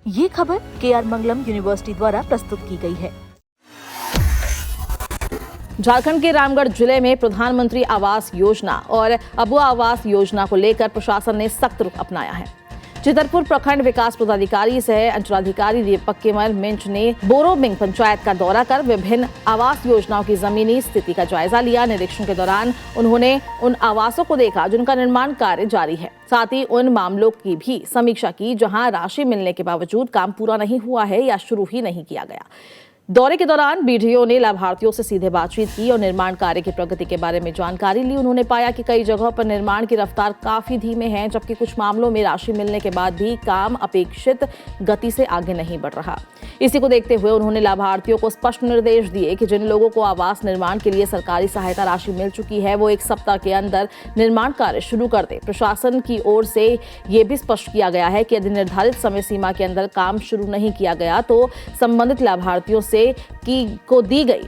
ये खबर KR मंगलम university द्वारा प्रस्तुत की गई है। झारखंड के रामगढ़ जिले में प्रधानमंत्री आवास योजना और अबुआ आवास योजना को लेकर प्रशासन ने सख्त रुख अपनाया है। चितरपुर प्रखंड विकास पदाधिकारी सह अंचलाधिकारी दीपक केमल मिंच ने बोरोबिंग पंचायत का दौरा कर विभिन्न आवास योजनाओं की जमीनी स्थिति का जायजा लिया। निरीक्षण के दौरान उन्होंने उन आवासों को देखा जिनका निर्माण कार्य जारी है, साथ ही उन मामलों की भी समीक्षा की जहां राशि मिलने के बावजूद काम पूरा नहीं हुआ है या शुरू ही नहीं किया गया। दौरे के दौरान बीडीओ ने लाभार्थियों से सीधे बातचीत की और निर्माण कार्य की प्रगति के बारे में जानकारी ली। उन्होंने पाया कि कई जगहों पर निर्माण की रफ्तार काफी धीमे है, जबकि कुछ मामलों में राशि मिलने के बाद भी काम अपेक्षित गति से आगे नहीं बढ़ रहा। इसी को देखते हुए उन्होंने लाभार्थियों को स्पष्ट निर्देश दिए कि जिन लोगों को आवास निर्माण के लिए सरकारी सहायता राशि मिल चुकी है वो 1 सप्ताह के अंदर निर्माण कार्य शुरू कर दे। प्रशासन की ओर से ये भी स्पष्ट किया गया है कि यदि निर्धारित समय सीमा के अंदर काम शुरू नहीं किया गया तो संबंधित लाभार्थियों से को दी गई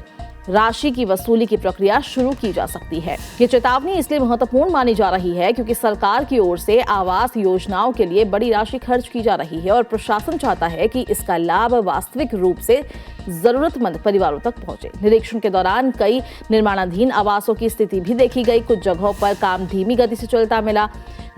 राशि की वसूली की प्रक्रिया शुरू की जा सकती है। ये चेतावनी इसलिए महत्वपूर्ण मानी जा रही है क्योंकि सरकार की ओर से आवास योजनाओं के लिए बड़ी राशि खर्च की जा रही है और प्रशासन चाहता है कि इसका लाभ वास्तविक रूप से जरूरतमंद परिवारों तक पहुंचे। निरीक्षण के दौरान कई निर्माणाधीन आवासों की स्थिति भी देखी गई। कुछ जगहों पर काम धीमी गति से चलता मिला,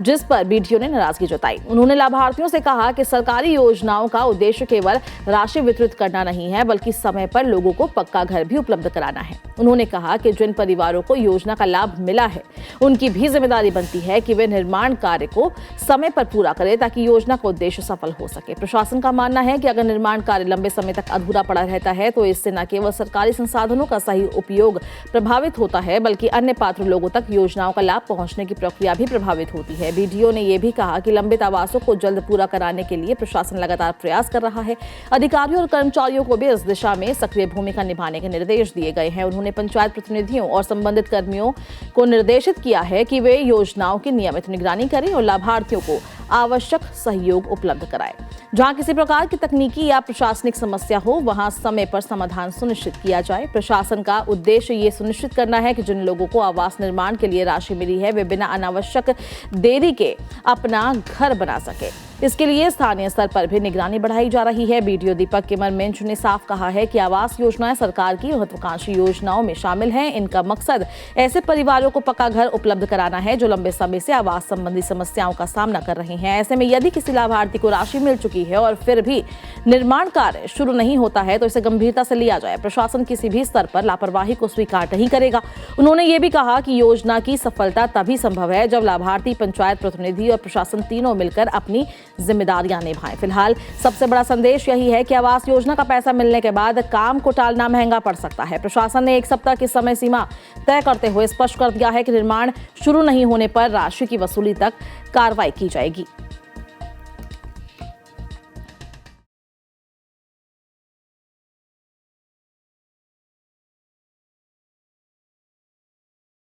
जिस पर बीडीओ ने नाराजगी जताई। उन्होंने लाभार्थियों से कहा कि सरकारी योजनाओं का उद्देश्य केवल राशि वितरित करना नहीं है, बल्कि समय पर लोगों को पक्का घर भी उपलब्ध कराना है। उन्होंने कहा कि जिन परिवारों को योजना का लाभ मिला है उनकी भी जिम्मेदारी बनती है कि वे निर्माण कार्य को समय पर पूरा करें ताकि योजना का उद्देश्य सफल हो सके। प्रशासन का मानना है कि अगर निर्माण कार्य लंबे समय तक अधूरा पड़ा रहता है तो इससे न केवल सरकारी संसाधनों का सही उपयोग प्रभावित होता है, बल्कि अन्य पात्र लोगों तक योजनाओं का लाभ पहुंचने की प्रक्रिया भी प्रभावित होती है। बीडीओ ने यह भी कहा कि लंबित आवासों को जल्द पूरा कराने के लिए प्रशासन लगातार प्रयास कर रहा है। अधिकारियों और कर्मचारियों को भी इस दिशा में सक्रिय भूमिका निभाने के निर्देश दिए गए हैं। उन्होंने पंचायत प्रतिनिधियों और संबंधित कर्मियों को निर्देशित किया है कि वे योजनाओं की नियमित निगरानी करें और लाभार्थियों को आवश्यक सहयोग उपलब्ध कराएं। जहां किसी प्रकार की तकनीकी या प्रशासनिक समस्या हो वहां समय पर समाधान सुनिश्चित किया जाए। प्रशासन का उद्देश्य ये सुनिश्चित करना है कि जिन लोगों को आवास निर्माण के लिए राशि मिली है वे बिना अनावश्यक देरी के अपना घर बना सके। इसके लिए स्थानीय स्तर पर भी निगरानी बढ़ाई जा रही है। बीडीओ दीपक केमल मिंच ने साफ कहा है कि आवास योजनाएं सरकार की महत्वाकांक्षी योजनाओं में शामिल हैं। इनका मकसद ऐसे परिवारों को पक्का घर उपलब्ध कराना है जो लंबे समय से आवास संबंधी समस्याओं का सामना कर रहे हैं। ऐसे में यदि किसी लाभार्थी को राशि मिल चुकी है और फिर भी निर्माण कार्य शुरू नहीं होता है तो इसे गंभीरता से लिया जाए। प्रशासन किसी भी स्तर पर लापरवाही को स्वीकार नहीं करेगा। उन्होंने ये भी कहा कि योजना की सफलता तभी संभव है जब लाभार्थी, पंचायत प्रतिनिधि और प्रशासन तीनों मिलकर अपनी जिम्मेदारियां निभाएं। फिलहाल सबसे बड़ा संदेश यही है कि आवास योजना का पैसा मिलने के बाद काम को टालना महंगा पड़ सकता है। प्रशासन ने 1 सप्ताह की समय सीमा तय करते हुए स्पष्ट कर दिया है कि निर्माण शुरू नहीं होने पर राशि की वसूली तक कार्रवाई की जाएगी।